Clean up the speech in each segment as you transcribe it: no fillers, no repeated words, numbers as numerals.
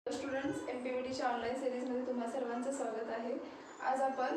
Students MPVTच्या online सिरीजमध्ये तुम्हा सर्वांचं स्वागत आहे. आज आपण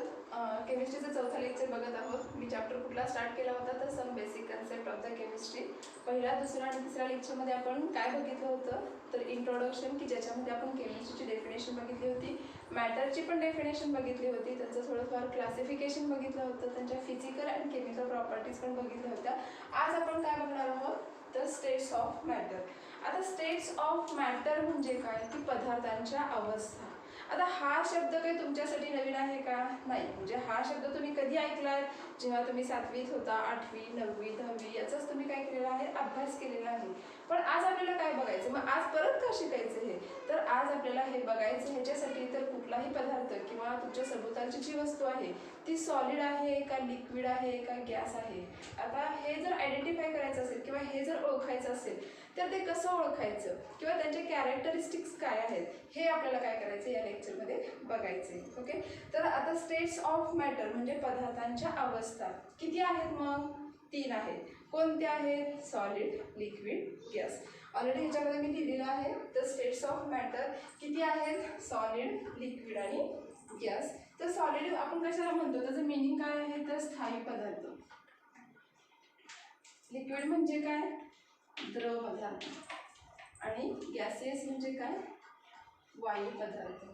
केमिस्ट्रीचं चौथा लेक्चर बघत आहोत. मी चॅप्टर कुठला स्टार्ट केला होता तर some basic concept of the chemistry. पहिला, दुसरा आणि तिसऱ्या लेक्चरमध्ये आपण काय बघितलं होतं तर इंट्रोडक्शन, की ज्याच्यामध्ये आपण केमिस्ट्रीची डेफिनेशन बघितली होती, मॅटरची पण डेफिनेशन बघितली होती, त्यांचं थोडंफार क्लासिफिकेशन बघितलं होतं, त्यांच्या फिजिकल अँड केमिकल प्रॉपर्टीज पण बघितल्या होत्या. आज आपण काय बघणार आहोत तर स्टेट्स ऑफ मॅटर. आता स्टेट्स ऑफ मॅटर म्हणजे काय की पदार्थांच्या अवस्था. आता हा शब्द काही तुमच्यासाठी नवीन आहे का? नाही. म्हणजे हा शब्द तुम्ही कधी ऐकलाय? जेव्हा तुम्ही 7वीत होता, 8वी, 9वी, 10वी याचाच तुम्ही काय केलेला आहे? अभ्यास केलेला आहे. पण आज आपल्याला काय बघायचं? मग आज परत का शिकायचं हे? तर आज आपल्याला हे बघायचं ह्याच्यासाठी तर कुठलाही पदार्थ किंवा तुमच्या सभोवतालची जी वस्तू आहे ती सॉलिड आहे का लिक्विड आहे का गॅस आहे. आता हे जर आयडेंटिफाय करायचं असेल किंवा हे जर ओळखायचं असेल तर ते कसं ओळखायचं किंवा त्यांचे कॅरेक्टरिस्टिक्स काय आहेत हे आपल्याला काय करायचं या लेक्चरमध्ये बघायचे. ओके, तर आता स्टेट्स ऑफ मॅटर म्हणजे पदार्थांच्या अवस्था किती आहेत? मग 3 आहेत. कोणत्या आहेत? Solid, liquid, gas. ऑलरेडी ह्याच्यामध्ये मी लिहिलेलं आहे. तर स्टेट्स ऑफ मॅटर किती आहेत? सॉलिड, लिक्विड आणि गॅस. तर सॉलिड आपण कशाला म्हणतो? त्याचं मिनिंग काय आहे तर स्थायी पदार्थ. लिक्विड म्हणजे काय? द्रव पदार्थ. आणि गॅसेस म्हणजे काय? वायू पदार्थ.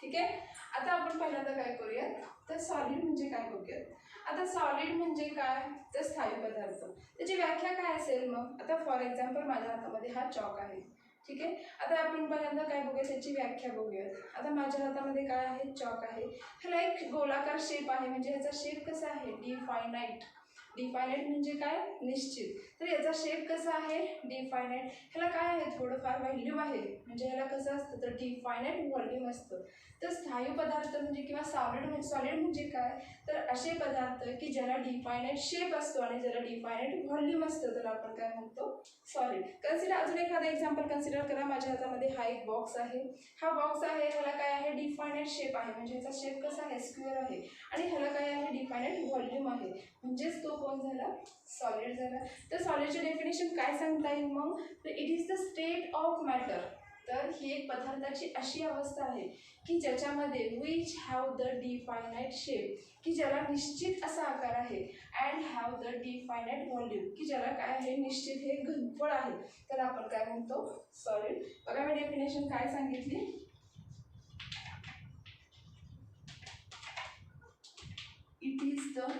ठीक आहे. आता आपण पहिल्यांदा काय करूयात तर सॉलिड म्हणजे काय बघूयात. आता सॉलिड म्हणजे काय तर स्थायी पदार्थ. त्याची व्याख्या काय असेल मग? आता फॉर एक्झाम्पल माझ्या हातामध्ये हा चॉक आहे. ठीक आहे. आता आपण पहिल्यांदा काय बघूया त्याची व्याख्या बघूयात. आता माझ्या हातामध्ये काय आहे? चॉक आहे. ह्याला एक गोलाकार शेप आहे. म्हणजे ह्याचा शेप कसा आहे? डिफायनाइट. डिफायनाइट म्हणजे काय? निश्चित. तर याचा शेप कसा आहे? डिफायनाइट. ह्याला काय आहे? थोडंफार व्हॉल्यूम आहे. म्हणजे ह्याला कसं असतं तर डिफायनाइट व्हॉल्यूम असतं. तर स्थायी पदार्थ म्हणजे किंवा सॉलिड म्हणजे काय तर असे पदार्थ की ज्याला डिफायनाइट शेप असतो आणि ज्याला डिफायनाइट व्हॉल्यूम असतं तर आपण काय म्हणतो? सॉलिड. कन्सिडर अजून एखादं एक्झाम्पल कन्सिडर करा. माझ्या हातामध्ये हा एक बॉक्स आहे. हा बॉक्स आहे, ह्याला काय आहे? डिफायनाइट शेप आहे. म्हणजे ह्याचा शेप कसा आहे? स्क्वेअर आहे. आणि ह्याला काय आहे? डिफायनाइट व्हॉल्यूम आहे. म्हणजेच तो कोण झाला? सॉलिड झाला. तर सॉलिडचे डेफिनेशन काय सांगता येईल मग? तर it is the state of matter. तर ही एक पदार्थाची अशी अवस्था आहे की ज्याच्यामध्ये which have the definite shape, की ज्याला निश्चित असा आकार आहे, and have the definite volume, की ज्याला काय आहे? निश्चित हे घनफळ आहे. तर आपण काय म्हणतो? सॉलिड. बघा मी डेफिनेशन काय सांगितली. It is the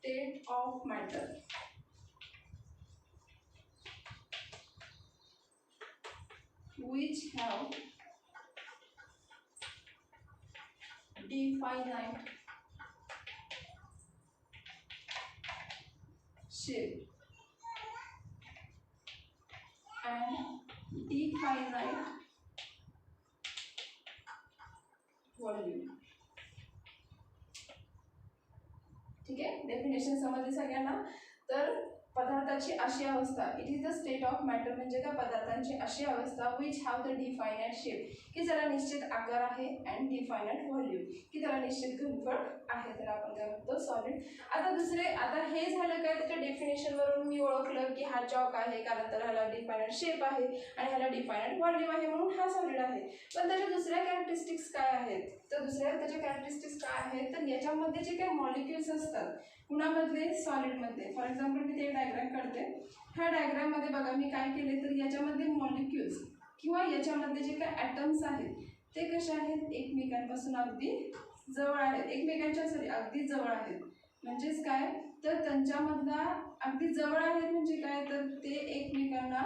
state of matter which have definite shape and definite volume. ठीक आहे. डेफिनेशन समजली सगळ्यांना. तर पदार्थाची अशी अवस्था, it is the state of matter म्हणजे काय? पदार्थांची अशी अवस्था which have the definite shape, की ज्याला निश्चित आकार आहे, अँड डिफायनाइट व्हॉल्यूम, की त्याला निश्चित घनफळ आहे. तर आपण काय म्हणतो? सॉलिड. आता हे झालं काय? त्याच्या डेफिनेशनवरून मी ओळखलं की हा चॉक आहे कारण तर ह्याला डिफायनाइट शेप आहे आणि ह्याला डिफायनाइट व्हॉल्यूम आहे म्हणून हा सॉलिड आहे. पण त्याच्या दुसऱ्या कॅरेक्टरिस्टिक्स काय आहेत? तर त्याच्या कॅरेक्टरिस्टिक्स काय आहेत तर याच्यामध्ये जे काही मॉलिक्युल्स असतात कुणामधले? सॉलिडमध्ये. फॉर एक्झाम्पल मी ते डायग्राम काढते. ह्या डायग्राममध्ये बघा मी काय केले तर याच्यामध्ये मॉलिक्युल्स किंवा याच्यामध्ये जे काही ॲटम्स आहेत ते कसे आहेत? एकमेकांपासून अगदी जवळ आहेत. अगदी जवळ आहेत. म्हणजेच काय तर त्यांच्यामधला अगदी जवळ आहेत म्हणजे काय तर ते एकमेकांना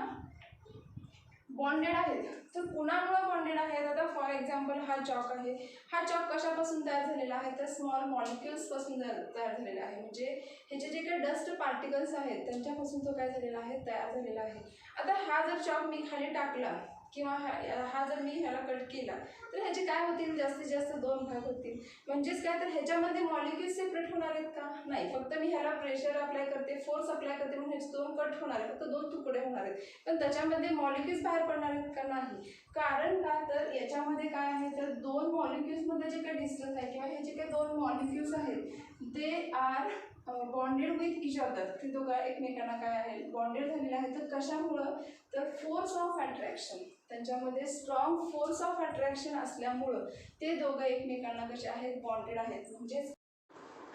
बॉन्डेड आहेत. तर कुणामुळे बॉन्डेड आहेत? आता फॉर एक्झाम्पल हा चॉक आहे. हा चॉक कशापासून तयार झालेला आहे तर स्मॉल मॉलिक्युल्सपासून तयार झालेला आहे. म्हणजे ह्याचे जे काही डस्ट पार्टिकल्स आहेत त्यांच्यापासून तो काय झालेला आहे? तयार झालेला आहे. आता हा जर चॉक मी खाली टाकला किंवा हा जर मी ह्याला कट केला तर ह्याचे काय होतील? जास्तीत जास्त 2 भाग होतील. म्हणजेच काय तर ह्याच्यामध्ये मॉलिक्युल सेपरेट होणार आहेत का? नाही. फक्त मी ह्याला प्रेशर अप्लाय करते, फोर्स अप्लाय करते म्हणून ह्याचे 2 कट होणार आहेत. फक्त 2 तुकडे होणार आहेत. पण त्याच्यामध्ये मॉलिक्युल्स बाहेर पडणार आहेत का? नाही. कारण का तर याच्यामध्ये काय आहे तर 2 मॉलिक्युल्समध्ये जे काही डिस्टन्स आहे किंवा हे जे काही 2 मॉलिक्युल्स आहेत they are bonded with each other, ते दोघं एकमेकांना काय आहे बॉन्डेड झालेले आहेत. तर कशामुळं, तर फोर्स ऑफ अट्रॅक्शन, त्यांच्यामध्ये स्ट्रॉंग फोर्स ऑफ अट्रॅक्शन असल्यामुळं ते दोघं एकमेकांना कसे आहेत बॉन्डेड आहेत. म्हणजेच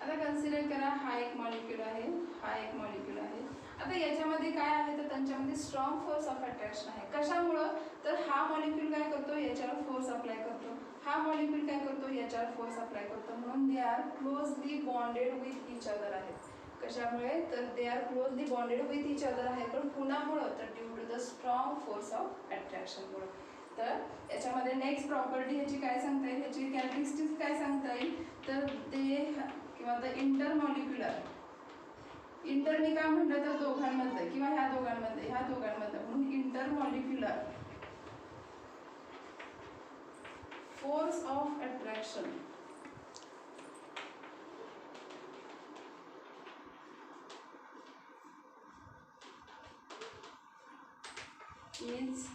आता कन्सिडर करा हा एक मॉलिक्यूल आहे, हा एक मॉलिक्यूल आहे. आता याच्यामध्ये काय आहे तर त्यांच्यामध्ये स्ट्रॉंग फोर्स ऑफ अट्रॅक्शन आहे. कशामुळं, तर हा मॉलिक्यूल काय करतो याच्यावर फोर्स अप्लाय करतो, हा मॉलिक्यूल काय करतो याच्यावर फोर्स अप्लाय करतो, म्हणून they are closely bonded with each other आहेत. कशामुळे, तर they are closely bonded with each other आहे. पण कुणामुळं, तर due to the strong force of अट्रॅक्शनमुळे. तर याच्यामध्ये नेक्स्ट प्रॉपर्टी ह्याची काय सांगता येईल, ह्याची कॅरेक्टरिस्टिक्स काय सांगता येईल, तर ते किंवा द इंटरमॉलिक्युलर, इंटर मी काय म्हटलं तर दोघांमध्ये किंवा ह्या दोघांमध्ये म्हणून intermolecular force of attraction is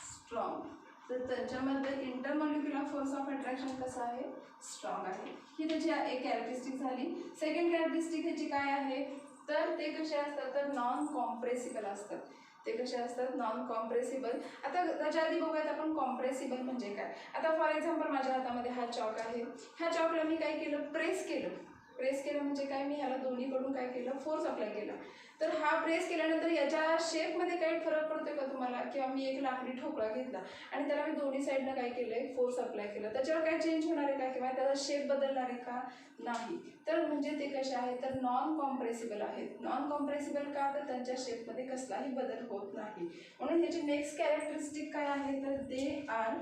strong. तर त्याच्यामध्ये इंटरमॉलिक्युलर फोर्स ऑफ अट्रॅक्शन कसं आहे, स्ट्रॉंग आहे. ही त्याची एक कॅरेक्टरिस्टिक झाली. सेकंड कॅरेक्टरिस्टिक ह्याची काय आहे, तर ते कसे असतात तर नॉन कॉम्प्रेसिबल असतात. ते कसे असतात, नॉन कॉम्प्रेसिबल. आता त्याच्या आधी बघूयात आपण कॉम्प्रेसिबल म्हणजे काय. आता फॉर एक्झाम्पल माझ्या हातामध्ये हा चॉक आहे, ह्या चॉकला मी काय केलं, प्रेस केलं म्हणजे काय, मी ह्याला दोन्हीकडून काय केलं, फोर्स अप्लाय केला. तर हा प्रेस केल्यानंतर याच्या शेपमध्ये काही फरक पडतोय का तुम्हाला, किंवा मी एक लाकडी ठोकळा घेतला आणि त्याला मी दोन्ही साईडनं काय केलंय, फोर्स अप्लाय केलं, त्याच्यावर काय चेंज होणार आहे का, किंवा त्याचा शेप बदलणार आहे का, नाही. तर म्हणजे ते कसे आहेत, तर नॉन कॉम्प्रेसिबल आहेत. नॉन कॉम्प्रेसिबल का, तर त्यांच्या शेपमध्ये कसलाही बदल होत नाही. म्हणून ह्याची नेक्स्ट कॅरेक्टरिस्टिक काय आहे, तर दे आर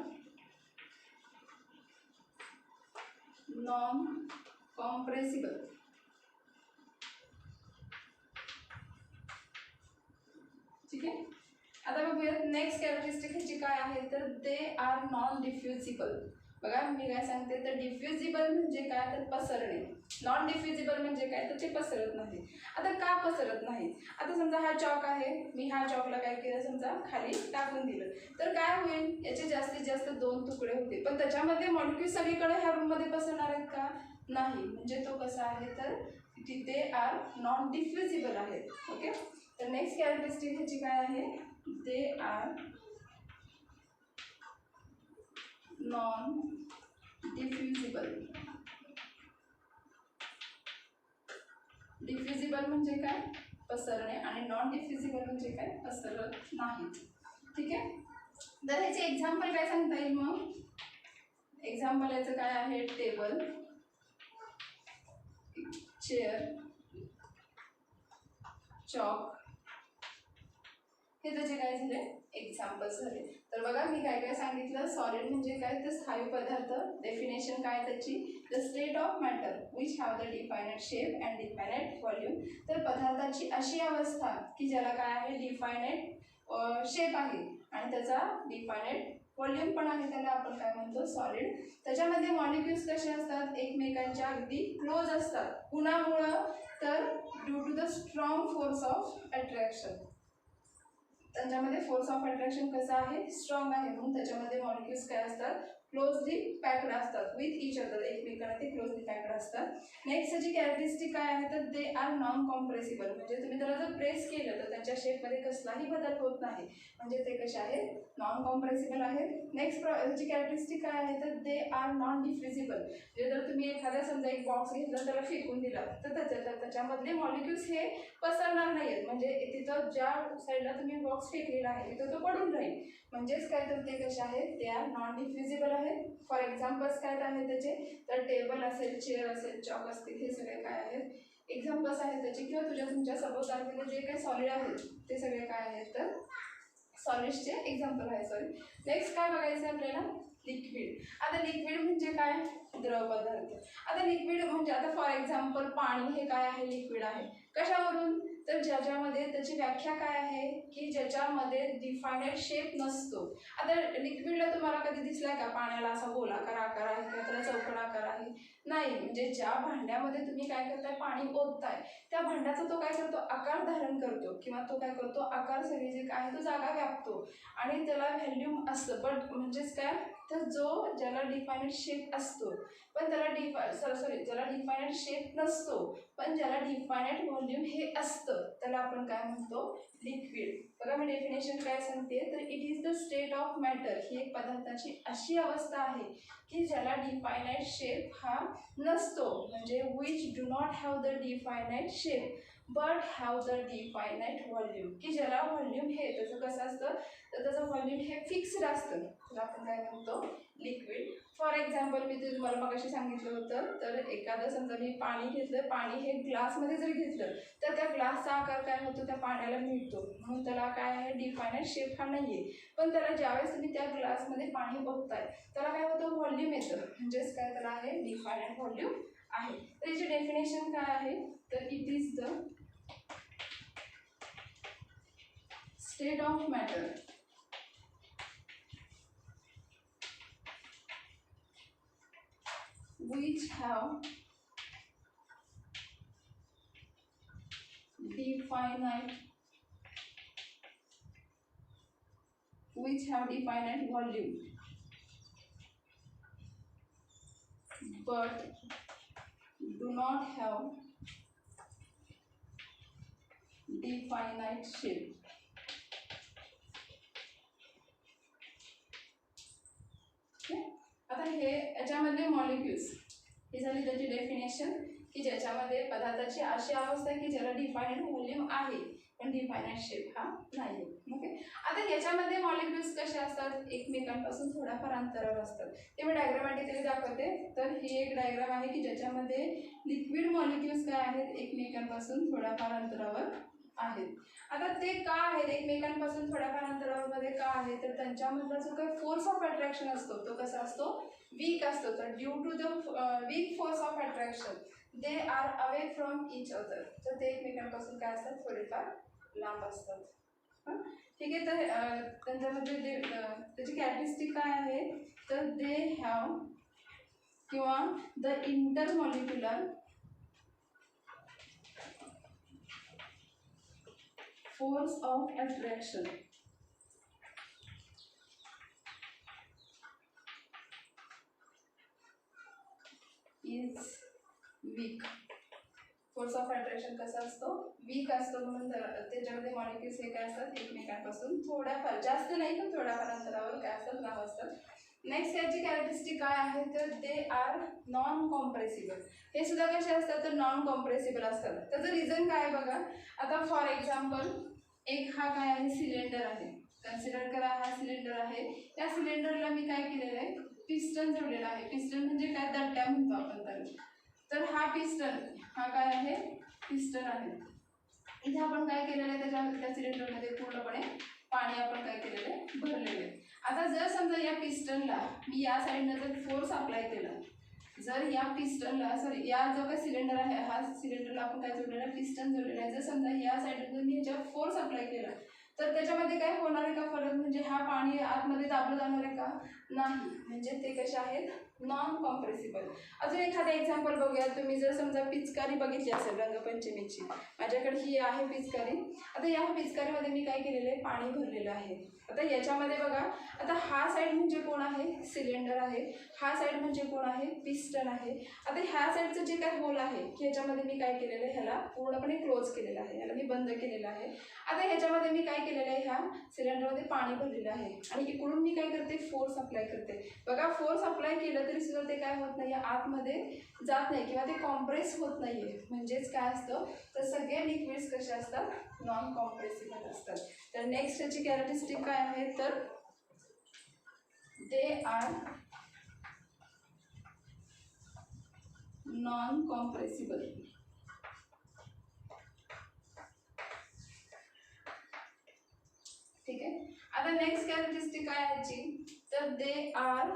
नॉन कॉम्प्रेसिबल. ठीक आहे. आता बघूयात नेक्स्ट कॅरेक्टरिस्टिक ह्याची काय आहे, तर दे आर नॉन डिफ्युजिबल. बघा मी काय सांगते, तर डिफ्युजिबल म्हणजे काय, तर पसरणे. नॉन डिफ्युजिबल म्हणजे काय, तर ते पसरत नाही. आता का पसरत नाही, आता समजा हा चॉक आहे, मी ह्या चॉकला काय केलं, समजा खाली टाकून दिलं, तर काय होईल, याचे जास्तीत जास्त 2 तुकडे होते. पण त्याच्यामध्ये मॉलिक्यूल सगळीकडे ह्या रूममध्ये पसरणार आहेत का, नाही. म्हणजे तो कसा आहे, तर दे आर नॉन डिफ्युजिबल आहेत. ओके. तर नेक्स्ट कॅरेक्टरिस्टिक ह्याची काय आहे, दे आर नॉन डिफ्युजिबल. डिफ्युजिबल म्हणजे काय, पसरणे, आणि नॉन डिफ्युजिबल म्हणजे काय, पसरत नाहीत. ठीक आहे. तर ह्याचे एक्झाम्पल काय सांगता येईल, मग एक्झाम्पल याचं काय आहे, टेबल, चेअर, चॉक, हे त्याचे काय झाले, एक्झाम्पल्स झाले. तर बघा मी काय काय सांगितलं, सॉलिड म्हणजे काय, तर स्थायू पदार्थ. डेफिनेशन काय त्याची, the state of matter which have the definite shape and definite volume. तर पदार्थाची अशी अवस्था की ज्याला काय आहे, डिफायनेट शेप आहे आणि त्याचा डिफायनेट व्हॉल्यूम पण आहे, त्याला आपण काय म्हणतो, सॉलिड. त्याच्यामध्ये मॉलिक्युल्स कसे असतात, एकमेकांच्या अगदी क्लोज असतात. कुणामुळं, तर due to the strong force of attraction. त्यांच्यामध्ये फोर्स ऑफ अट्रॅक्शन कसं आहे, स्ट्रॉंग आहे, म्हणून त्याच्यामध्ये मॉलिक्युल्स काय असतात, क्लोजली पॅक्ड असतात विथ इच अदर, एकमेकांना ते क्लोजली पॅक्ड असतात. नेक्स्ट त्याची कॅरेक्टरिस्टिक काय आहे, तर दे आर नॉन कॉम्प्रेसिबल. म्हणजे तुम्ही त्याला जर प्रेस केलं तर त्यांच्या शेपमध्ये कसलाही बदल होत नाही, म्हणजे ते कसे आहेत, नॉन कॉम्प्रेसिबल आहेत. नेक्स्ट त्याची कॅरेक्टरिस्टिक काय आहे, तर दे आर नॉन डिफ्युजिबल. म्हणजे जर तुम्ही एखाद्या समजा एक बॉक्स घेतला, त्याला फेकून दिला, तर त्याच्यामधले मॉलिक्युल्स हे पसरणार नाही आहेत. म्हणजे तिथं ज्या साईडला तुम्ही बॉक्स फेकलेला आहे तिथं तो पडून राहील. म्हणजेच काय, तर ते कसे आहेत, ते आर नॉन डिफ्युजिबल आहेत. फॉर एक्झाम्पल्स काय आहेत त्याचे, तर टेबल असेल, चेअर असेल, चॉक असतील, हे सगळे काय आहेत, एक्झाम्पल्स आहेत त्याचे. किंवा तुमच्या सभोवतालमध्ये जे काही सॉलिड आहेत ते सगळे काय आहेत, तर सॉलिड्सचे एक्झाम्पल आहे. सॉरी. नेक्स्ट काय बघायचं आपल्याला, लिक्विड. आता लिक्विड म्हणजे काय, द्रव पदार्थ. आता लिक्विड म्हणजे आता फॉर एक्झाम्पल पाणी हे काय आहे, लिक्विड आहे. कशावरून, तर ज्याच्यामध्ये त्याची व्याख्या काय आहे की ज्याच्यामध्ये डिफायनाइट शेप नसतो. आता लिक्विडला तुम्हाला कधी दिसलाय का पाण्याला असा गोलाकार आकार आहे किंवा त्याला चौकोन आकार आहे? नाही. म्हणजे ज्या भांड्यामध्ये तुम्ही काय करताय पाणी ओतताय त्या भांड्याचा तो काय करतो आकार धारण करतो किंवा तो काय करतो आकार सगळी जे काय तो जागा व्यापतो आणि त्याला व्हॅल्यूम असतं. बट म्हणजेच काय तर ज्याला डिफायनाइट शेप असतो पण त्याला ज्याला डिफायनाइट शेप नसतो पण ज्याला डिफायनाइट व्हॉल्यूम हे असतं त्याला आपण काय म्हणतो लिक्विड. बघा मी डेफिनेशन काय सांगते तर it is the state of matter. ही एक पदार्थाची अशी अवस्था आहे की ज्याला डिफायनाइट शेप हा नसतो म्हणजे which do not have the definite shape but have the definite volume. की ज्याला व्हॉल्यूम हे त्याचं कसं असतं तर त्याचं व्हॉल्यूम हे फिक्स्ड असतं तर आपण काय म्हणतो लिक्विड. फॉर एक्झाम्पल मी तुम्हाला मगाशी सांगितलं होतं तर एखादं समजा मी पाणी घेतलं पाणी हे ग्लासमध्ये जर घेतलं तर त्या ग्लासचा आकार काय होतो त्या पाण्याला मिळतो म्हणून त्याला काय आहे डिफायनाइट शेप हा नाही आहे. पण त्याला ज्यावेळेस तुम्ही त्या ग्लासमध्ये पाणी ओतताय त्याला काय होतं व्हॉल्यूम येतं म्हणजेच काय त्याला आहे डिफायनाइट व्हॉल्यूम आहे. तर याची डेफिनेशन काय आहे तर it is the state of matter which have definite volume but do not have definite shape. आता हे याच्यामध्ये मॉलिक्युल्स ही झाली त्याची डेफिनेशन की ज्याच्यामध्ये पदार्थाची अशी अवस्था आहे की ज्याला डिफायनाइट व्हॉल्यूम आहे पण डिफायनाइट शेप हा नाही. ओके. आता याच्यामध्ये मॉलिक्युल्स कसे असतात एकमेकांपासून थोड्याफार अंतरावर असतात. ते मी डायग्रामॅटिकली दाखवते. तर ही एक डायग्राम आहे की ज्याच्यामध्ये लिक्विड मॉलिक्युल्स काय आहेत एकमेकांपासून थोड्याफार अंतरावर आहेत. आता ते का आहेत एकमेकांपासून थोड्याफार अंतरावर का आहे तर त्यांच्यामधला जो काही फोर्स ऑफ अट्रॅक्शन असतो तो कसा असतो वीक असतो. तर due to the weak force of attraction they are away from each other. तर ते एकमेकांपासून काय असतात थोडेफार लांब असतात. ठीक आहे. तर त्यांच्यामध्ये त्याची कॅरेक्टरिस्टिक काय आहे तर दे हॅव किंवा the intermolecular force of attraction is weak. Force of attraction कसा असतो वीक असतो म्हणून त्याच्यामध्ये मॉलिक्युल्स हे काय असतात एकमेकांपासून थोड्याफार जास्त नाही पण थोड्याफार अंतरावर काय असतात लांब असतात. नेक्स्ट याची कॅरेक्टरिस्टिक काय आहे तर दे आर नॉन कॉम्प्रेसिबल. हे सुद्धा कसे असतात तर नॉन कॉम्प्रेसिबल असतात. त्याचं रिझन काय बघा. आता फॉर एक्झाम्पल एक हा काय आहे सिलेंडर आहे. कन्सिडर करा हा सिलेंडर आहे. त्या सिलेंडरला मी काय केलेलं आहे पिस्टन जोडलेला आहे. पिस्टन म्हणजे काय दट्ट्या म्हणतो आपण त्याला. तर हा पिस्टन हा काय आहे पिस्टन आहे. इथे आपण काय केलेलं आहे त्या सिलेंडरमध्ये पूर्णपणे पाणी आपण काय केलेलं आहे भरलेलं आहे. आता जर समजा या पिस्टनला मी या साईडनं जर फोर्स अप्लाय केला जर या पिस्टनला या जो काही सिलेंडर आहे हा सिलेंडरला आपण काय जोडलेला आहे पिस्टन जोडलेला आहे. जर समजा या साईडनं मी ह्याच्यावर फोर्स अप्लाय केला तर त्याच्यामध्ये काय होणार आहे का फरक म्हणजे हा पाणी आतमध्ये दाबलं जाणार आहे का नाही. म्हणजे ते कसे आहेत नॉन कॉम्प्रेसिबल. अजून एखादं एक्झाम्पल बघूया. तुम्ही जर समजा पिचकारी बघितली असेल रंगपंचमीची माझ्याकडे ही आहे पिचकारी. आता या पिचकारीमध्ये मी काय केलेलं आहे पाणी भरलेलं आहे. आता याच्यामध्ये बघा आता हा साईड म्हणजे कोण आहे सिलेंडर आहे. हा साईड म्हणजे कोण आहे पिस्टन आहे. आता ह्या साईडचं जे काय होल आहे की ह्याच्यामध्ये मी काय केलेलं आहे ह्याला पूर्णपणे क्लोज केलेलं आहे. ह्याला मी बंद केलेलं आहे. आता ह्याच्यामध्ये मी काय केलेलं आहे ह्या सिलेंडरमध्ये पाणी भरलेलं आहे आणि इकडून मी काय करते फोर्स अप्लाय करते. बघा फोर्स अप्लाय केलं तरी सुद्धा ते काय होत नाही आतमध्ये जात नाही किंवा ते कॉम्प्रेस होत नाहीये. म्हणजेच काय असतं तर सगळे लिक्विड्स कसे असतात नॉन कॉम्प्रेसिबल असतात. तर नेक्स्ट याची कॅरेक्टरिस्टिक काय आहे तर दे आर नॉन कॉम्प्रेसिबल. ठीक आहे. आता नेक्स्ट कॅरेक्टरिस्टिक काय आहे याची तर दे आर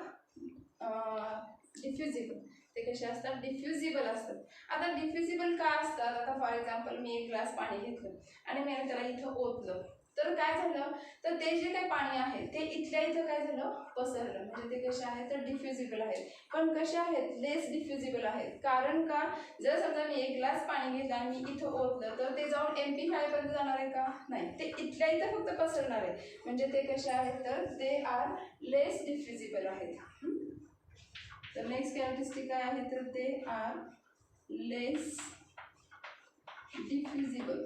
डिफ्युजिबल. ते कसे असतात, डिफ्युजिबल असतात. आता डिफ्युजिबल का असतात, आता फॉर एक्झाम्पल मी एक ग्लास पाणी घेतलं आणि मी त्याला इथं ओतलं, तर काय झालं, तर ते जे काही पाणी आहे ते इथल्या इथं काय झालं, पसरलं. म्हणजे ते कसे आहेत, तर डिफ्युजिबल आहेत. पण कसे आहेत, लेस डिफ्युजिबल आहेत. कारण का, जर समजा मी एक ग्लास पाणी घेतलं आणि मी इथं ओतलं तर ते जाऊन एम्प्टी खालीपर्यंत जाणार आहे का, नाही, ते इथल्या इथं फक्त पसरणार आहे. म्हणजे ते कसे आहेत, तर दे आर लेस डिफ्युजिबल आहेत. तर नेक्स्ट कॅरेक्टरिस्टिक काय आहे, तर they are less diffusible.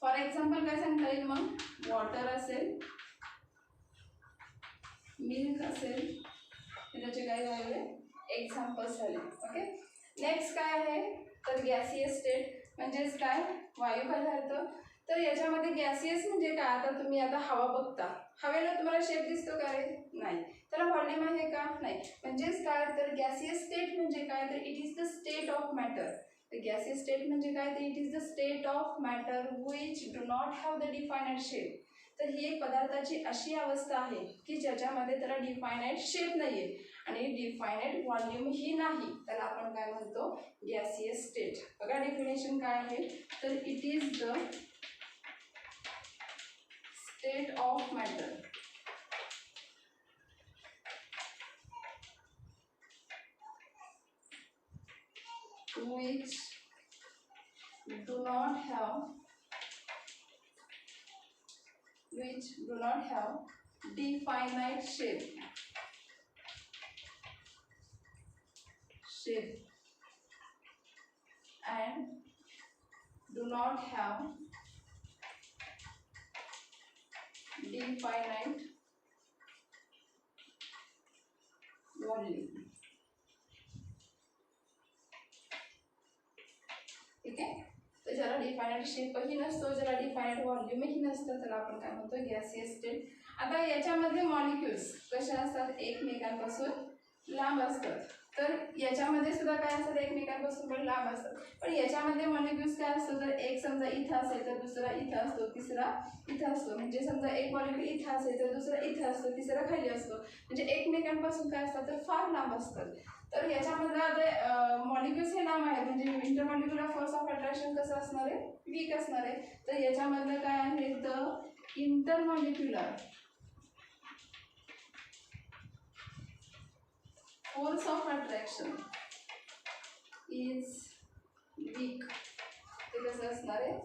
For example काय सांगता येईल मग, वॉटर असेल, मिल्क असेल, त्याचे काय झाले, एक्झाम्पल्स झाले. ओके, नेक्स्ट काय आहे, तर गॅसियस स्टेट म्हणजेच काय, वायू पदार्थ. तर याच्यामध्ये गॅसियस म्हणजे काय, आता तुम्ही आता हवा बघता, हवेला तुम्हाला शेप दिसतो का रे, नाही, त्याला व्हॉल्यूम आहे का, नाही. म्हणजेच काय, तर गॅसियस स्टेट म्हणजे काय, तर it is the state of matter. तर गॅसियस स्टेट म्हणजे काय, तर it is the state of matter which do not have the defined shape. तर ही एक पदार्थाची अशी अवस्था आहे की ज्याच्यामध्ये त्याला डिफाइनाइट शेप नाहीये आणि डिफाइनाइट व्हॉल्यूम ही नाही, त्याला आपण काय म्हणतो, गॅसियस स्टेट. बघा डेफिनेशन काय आहे, तर it is the state of matter which do not have definite shape and do not have definite volume. ठीक आहे, तर ज्याला डिफाइनेड शेपही नसतो, ज्याला डिफाइनेड व्हॉल्यूमही नसतं, त्याला आपण काय म्हणतो, गॅसियस स्टेट. आता याच्यामधले मॉलिक्युल्स कसे असतात, एकमेकांपासून लांब असतात. तर याच्यामध्ये सुद्धा काय असतात, एकमेकांपासून पण लांब असतात. पण याच्यामध्ये मॉलिक्युल्स काय असतं, तर एक समजा इथं असेल तर दुसरा इथं असतो, तिसरा इथं असतो. म्हणजे समजा एक मॉलिक्युल इथं असेल तर दुसरा इथं असतो, तिसरा खाली असतो. म्हणजे एकमेकांपासून काय असतात, तर फार लांब असतात. तर याच्यामधलं आता मॉलिक्युल्स हे नाम आहे, म्हणजे इंटरमॉलिक्युलर फोर्स ऑफ अट्रॅक्शन कसं असणार आहे, वीक असणार आहे. तर याच्यामधलं काय आहे, the intermolecular force of attraction is weak. ते कसं असणार आहे,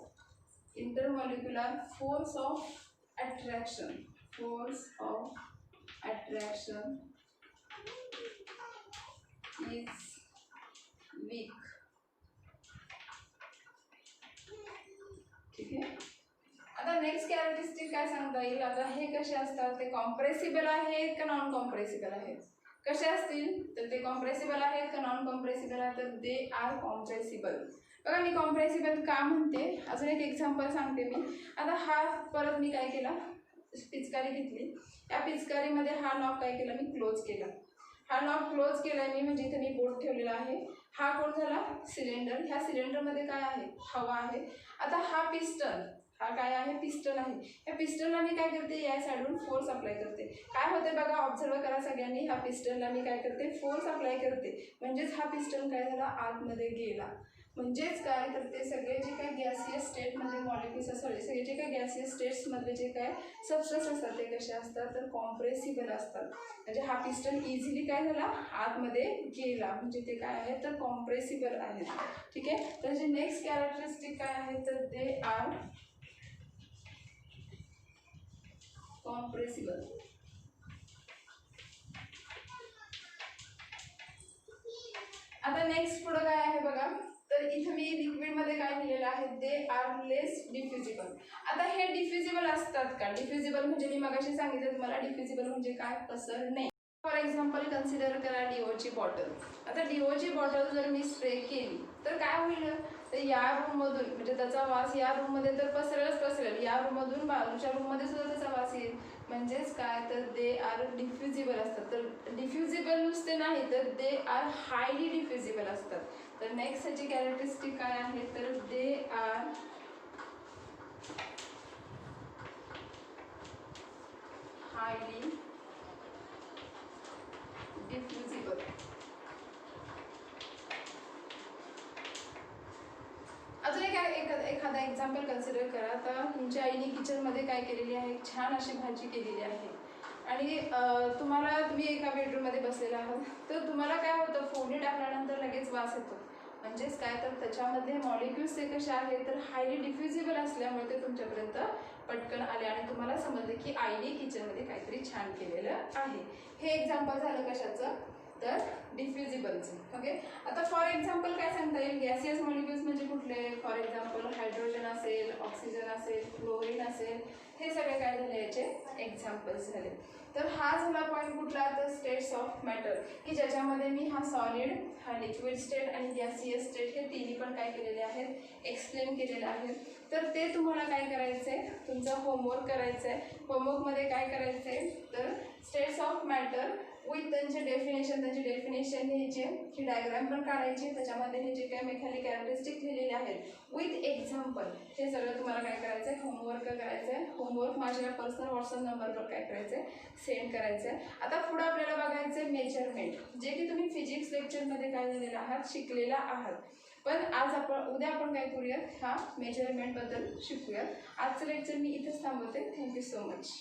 intermolecular force of attraction is weak. ठीक आहे, आता नेक्स्ट कॅरेक्टरिस्टिक काय सांगता येईल, आता हे कसे असतात, ते कॉम्प्रेसिबल आहेत का नॉन कॉम्प्रेसिबल आहेत. कसे असतील, तर ते कॉम्प्रेसिबल आहेत का नॉन कॉम्प्रेसिबल आहेत, तर दे आर कॉम्प्रेसिबल. बघा मी कॉम्प्रेसिबल का म्हणते, अजून एक एक्झाम्पल सांगते मी. आता हा परत मी काय केला, पिचकारी घेतली, या पिचकारीमध्ये हा नॉब काय केला, मी क्लोज केला. हा नॉब क्लोज केला मी, म्हणजे इथे मी बोट ठेवलेला आहे. हा कोण झाला, सिलेंडर. ह्या सिलेंडरमध्ये काय आहे, हवा आहे. आता हा पिस्टन, हा काय आहे, पिस्टन आहे. या पिस्टनला मी काय करते, या साईडून फोर्स अप्लाय करते. काय होते बघा, ऑब्झर्व करा सगळ्यांनी, ह्या पिस्टनला मी काय करते, फोर्स अप्लाय करते. म्हणजेच हा पिस्टन काय झाला, आतमध्ये गेला. म्हणजेच काय, तर ते सगळे जे काही गॅसियस स्टेटमध्ये मॉलिक्युल्स असतात, सगळे जे काही गॅसियस स्टेट्समधले जे काय सबस्टन्स असतात ते कसे असतात, तर कॉम्प्रेसिबल असतात. म्हणजे हा पिस्टन इझिली काय झाला, आतमध्ये गेला, म्हणजे ते काय आहे, तर कॉम्प्रेसिबल आहेत. ठीक आहे, तर जे नेक्स्ट कॅरेक्टरिस्टिक काय आहे, तर दे आर कॉम्प्रेसिबल. आता नेक्स्ट पुढे काय आहे बघा, तर इथे मी लिक्विडमध्ये काय लिहिलेलं आहे, दे आर लेस डिफ्युजिबल. आता हे डिफ्युजिबल असतात का, डिफ्युजिबल म्हणजे मी मगाशी सांगितलं तुम्हाला, डिफ्युजिबल म्हणजे काय, पसरणे. फॉर एक्झाम्पल कन्सिडर करा डीओची बॉटल. आता डीओची बॉटल जर मी स्प्रे केली तर काय होईल, तर या रूममधून, म्हणजे त्याचा वास या रूममध्ये तर पसरेल, या रूममधून बाजूच्या रूममध्ये सुद्धा त्याचा वास येईल. म्हणजेच काय, तर दे आर डिफ्युजिबल असतात. तर डिफ्युजिबल नुसते नाही, तर दे आर हायली डिफ्युजिबल असतात. तर नेक्स्ट ह्याची कॅरेक्टरिस्टिक काय आहे, तर दे आर हायली एखादा एक्झाम्पल कन्सिडर करा. तर तुमच्या आईने किचनमध्ये काय केलेली आहे, छान अशी भाजी केलेली आहे आणि तुम्ही एका बेडरूममध्ये बसलेला आहात. तर तुम्हाला काय होतं, फोडणी टाकल्यानंतर लगेच वास येतो. म्हणजेच काय, तर त्याच्यामध्ये मॉलिक्युल्स ते कसे आहेत, तर हायली डिफ्युजिबल असल्यामुळे ते तुमच्यापर्यंत पटकन आले आणि तुम्हाला समजले की आईने किचनमध्ये काहीतरी छान केलेलं आहे. हे एक्झाम्पल झालं कशाचं, तर डिफ्युजिबलचं. ओके. आता फॉर एक्झाम्पल काय सांगता येईल, गॅसियस मॉलिक्युल्स म्हणजे कुठले, फॉर एक्झाम्पल हायड्रोजन असेल, ऑक्सिजन असेल, क्लोरीन असेल, हे सगळे काय झाले याचे एक्झाम्पल्स झाले. तर हा झाला पॉईंट कुठला, तर स्टेट्स ऑफ मॅटर, की ज्याच्यामध्ये मी हा सॉलिड, हा लिक्विड स्टेट आणि गॅसियस स्टेट हे तिन्ही पण काय केलेले आहेत, एक्सप्लेन केलेले आहेत. तर ते तुम्हाला काय करायचं आहे, तुमचं होमवर्क करायचं आहे. होमवर्कमध्ये काय करायचं आहे, तर स्टेट्स ऑफ मॅटर विथ त्यांचे डेफिनेशन लिहायचे, ही डायग्राम पण काढायची, त्याच्यामध्ये हे जे काही मेकॅनिकल कॅरेक्टरिस्टिक लिहिलेले आहेत विथ एक्झाम्पल, हे सगळं तुम्हाला काय करायचं आहे, होमवर्क करायचं आहे. होमवर्क माझ्या पर्सनल व्हॉट्सअप नंबरवर काय करायचं आहे, सेंड करायचं आहे. आता पुढं आपल्याला बघायचं आहे मेजरमेंट, जे की तुम्ही फिजिक्स लेक्चरमध्ये काय झालेलं आहात, शिकलेला आहात. पण उद्या आपण काय करूयात, हा मेजरमेंटबद्दल शिकूयात. आजचं लेक्चर मी इथेच थांबवते. Thank you so much.